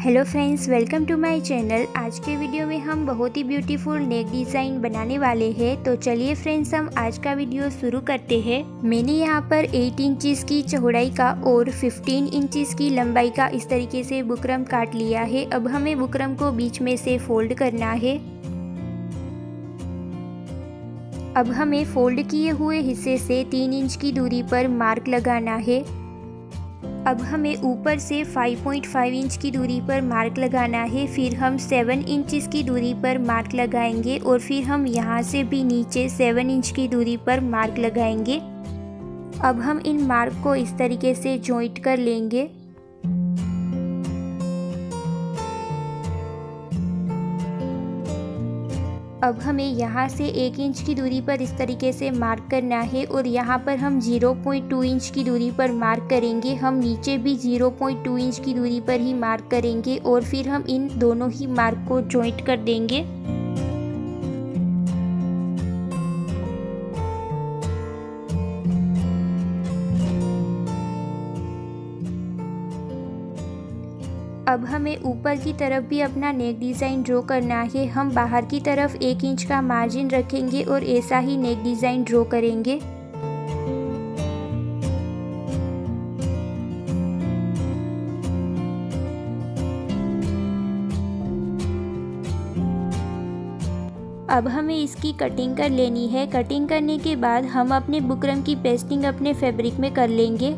Hello friends, welcome to my channel. आज के video में हम बहुत ही ब्यूटीफुल नेक डिज़ाइन बनाने वाले हैं। तो चलिए फ्रेंड्स, हम आज का वीडियो शुरू करते हैं। मैंने यहाँ पर 8 इंचेस की चौड़ाई का और 15 इंचेस की लंबाई का इस तरीके से बुकरम काट लिया है। अब हमें बुकरम को बीच में से फोल्ड करना है। अब हमें फोल्ड किए हुए हिस्से से 3 इंच की दूरी पर मार्क लगाना है। अब हमें ऊपर से 5.5 इंच की दूरी पर मार्क लगाना है। फिर हम 7 इंचेस की दूरी पर मार्क लगाएंगे और फिर हम यहाँ से भी नीचे 7 इंच की दूरी पर मार्क लगाएंगे। अब हम इन मार्क को इस तरीके से जॉइंट कर लेंगे। अब हमें यहाँ से 1 इंच की दूरी पर इस तरीके से मार्क करना है और यहाँ पर हम 0.2 इंच की दूरी पर मार्क करेंगे। हम नीचे भी 0.2 इंच की दूरी पर ही मार्क करेंगे और फिर हम इन दोनों ही मार्क को जॉइंट कर देंगे। अब हमें ऊपर की तरफ भी अपना नेक डिज़ाइन ड्रॉ करना है। हम बाहर की तरफ 1 इंच का मार्जिन रखेंगे और ऐसा ही नेक डिज़ाइन ड्रॉ करेंगे। अब हमें इसकी कटिंग कर लेनी है। कटिंग करने के बाद हम अपने बुकरम की पेस्टिंग अपने फैब्रिक में कर लेंगे।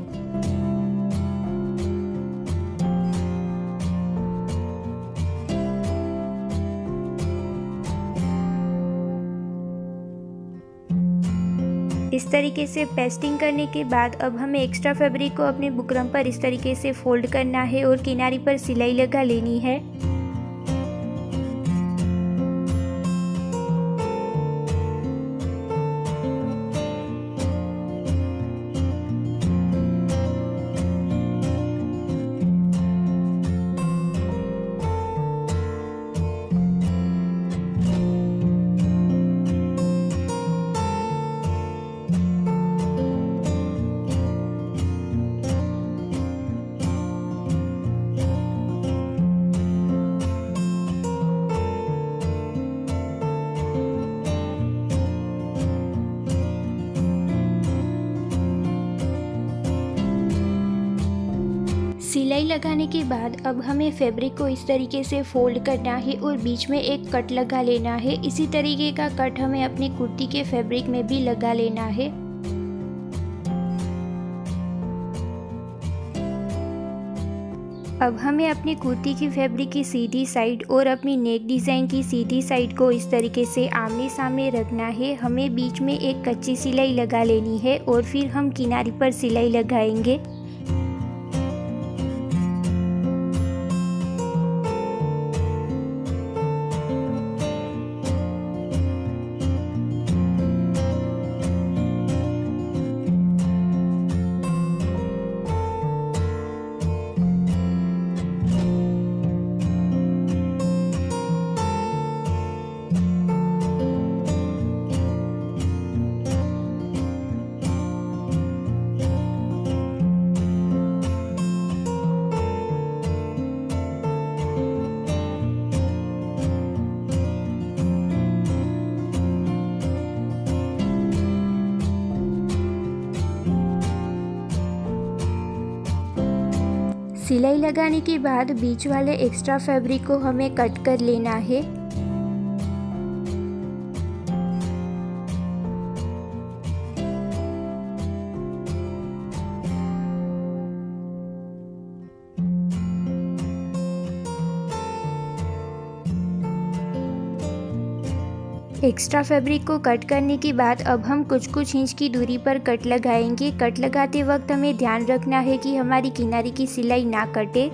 इस तरीके से पेस्टिंग करने के बाद अब हमें एक्स्ट्रा फैब्रिक को अपने बुकरम पर इस तरीके से फोल्ड करना है और किनारी पर सिलाई लगा लेनी है। सिलाई लगाने के बाद अब हमें फैब्रिक को इस तरीके से फोल्ड करना है और बीच में एक कट लगा लेना है। इसी तरीके का कट हमें अपनी कुर्ती के फैब्रिक में भी लगा लेना है। अब हमें अपनी कुर्ती की फैब्रिक की सीधी साइड और अपनी नेक डिज़ाइन की सीधी साइड को इस तरीके से आमने सामने रखना है। हमें बीच में एक कच्ची सिलाई लगा लेनी है और फिर हम किनारी पर सिलाई लगाएंगे। सिलाई लगाने के बाद बीच वाले एक्स्ट्रा फैब्रिक को हमें कट कर लेना है। एक्स्ट्रा फैब्रिक को कट करने के बाद अब हम कुछ इंच की दूरी पर कट लगाएंगे। कट लगाते वक्त हमें ध्यान रखना है कि हमारी किनारे की सिलाई ना कटे।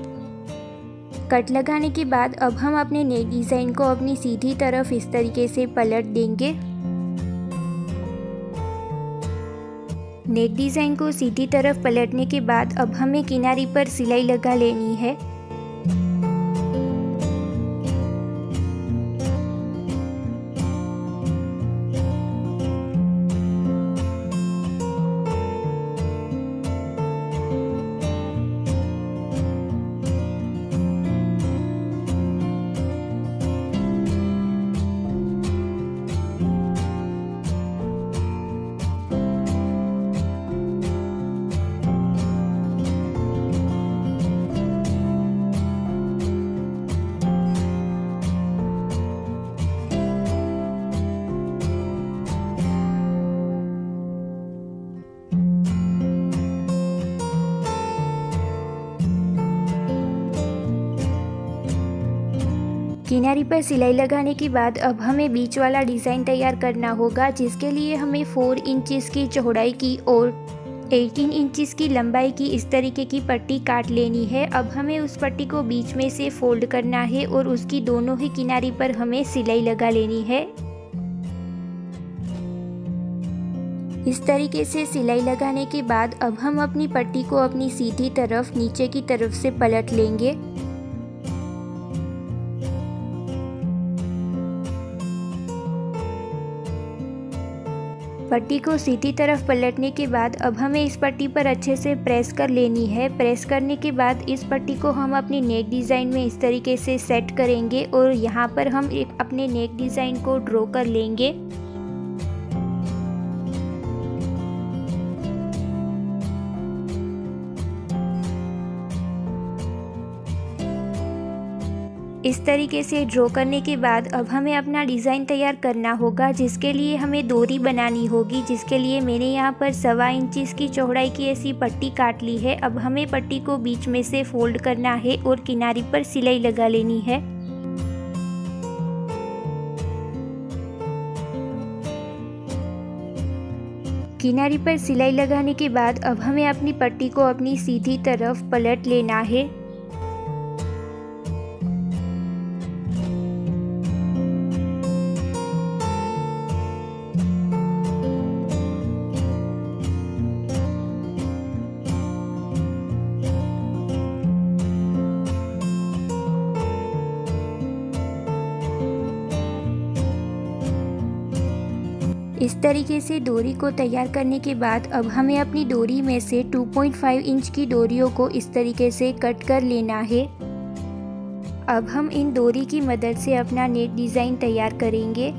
कट लगाने के बाद अब हम अपने नेक डिज़ाइन को अपनी सीधी तरफ इस तरीके से पलट देंगे। नेक डिज़ाइन को सीधी तरफ पलटने के बाद अब हमें किनारी पर सिलाई लगा लेनी है। किनारी पर सिलाई लगाने के बाद अब हमें बीच वाला डिज़ाइन तैयार करना होगा, जिसके लिए हमें 4 इंचेस की चौड़ाई की और 18 इंचेस की लंबाई की इस तरीके की पट्टी काट लेनी है। अब हमें उस पट्टी को बीच में से फोल्ड करना है और उसकी दोनों ही किनारी पर हमें सिलाई लगा लेनी है। इस तरीके से सिलाई लगाने के बाद अब हम अपनी पट्टी को अपनी सीधी तरफ नीचे की तरफ से पलट लेंगे। पट्टी को सीधी तरफ पलटने के बाद अब हमें इस पट्टी पर अच्छे से प्रेस कर लेनी है। प्रेस करने के बाद इस पट्टी को हम अपनी नेक डिज़ाइन में इस तरीके से सेट करेंगे और यहाँ पर हम अपने नेक डिज़ाइन को ड्रॉ कर लेंगे। इस तरीके से ड्रॉ करने के बाद अब हमें अपना डिज़ाइन तैयार करना होगा, जिसके लिए हमें डोरी बनानी होगी, जिसके लिए मैंने यहाँ पर 1.25 इंच की चौड़ाई की ऐसी पट्टी काट ली है। अब हमें पट्टी को बीच में से फोल्ड करना है और किनारी पर सिलाई लगा लेनी है। किनारी पर सिलाई लगाने के बाद अब हमें अपनी पट्टी को अपनी सीधी तरफ पलट लेना है। इस तरीके से डोरी को तैयार करने के बाद अब हमें अपनी डोरी में से 2.5 इंच की डोरियों को इस तरीके से कट कर लेना है। अब हम इन डोरी की मदद से अपना नेक डिज़ाइन तैयार करेंगे।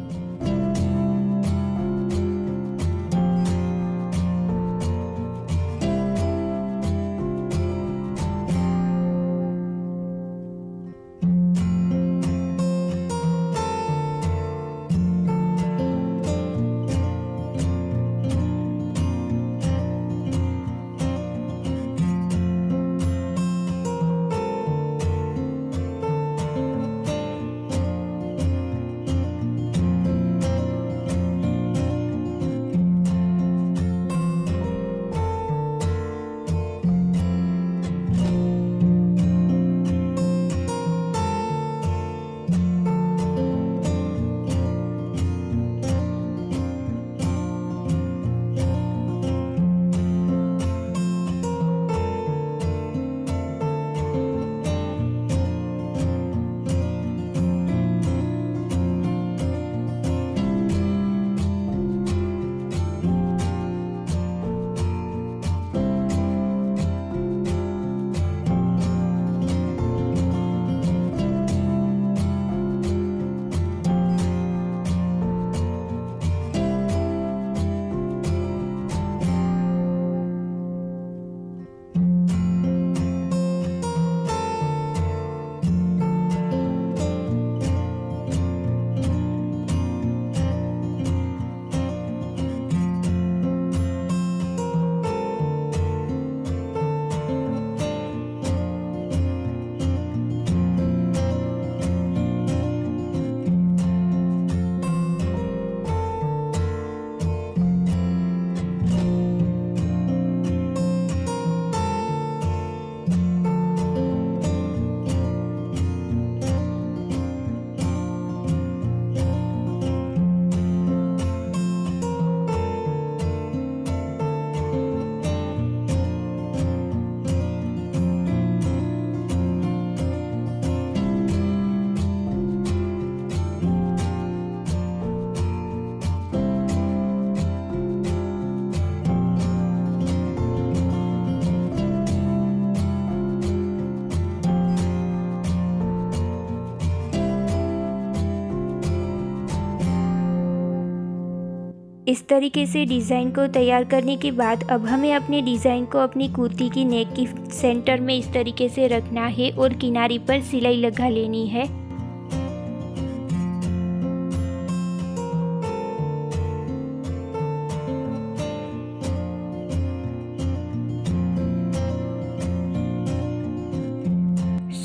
इस तरीके से डिज़ाइन को तैयार करने के बाद अब हमें अपने डिज़ाइन को अपनी कुर्ती की नेक की सेंटर में इस तरीके से रखना है और किनारी पर सिलाई लगा लेनी है।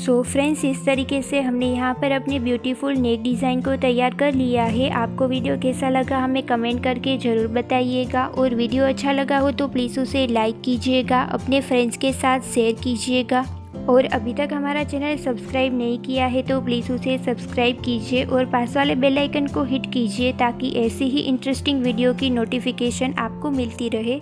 सो फ्रेंड्स, इस तरीके से हमने यहाँ पर अपने ब्यूटीफुल नेक डिज़ाइन को तैयार कर लिया है। आपको वीडियो कैसा लगा हमें कमेंट करके ज़रूर बताइएगा, और वीडियो अच्छा लगा हो तो प्लीज़ उसे लाइक कीजिएगा, अपने फ्रेंड्स के साथ शेयर कीजिएगा, और अभी तक हमारा चैनल सब्सक्राइब नहीं किया है तो प्लीज़ उसे सब्सक्राइब कीजिए और पास वाले बेल आइकन को हिट कीजिए ताकि ऐसी ही इंटरेस्टिंग वीडियो की नोटिफिकेशन आपको मिलती रहे।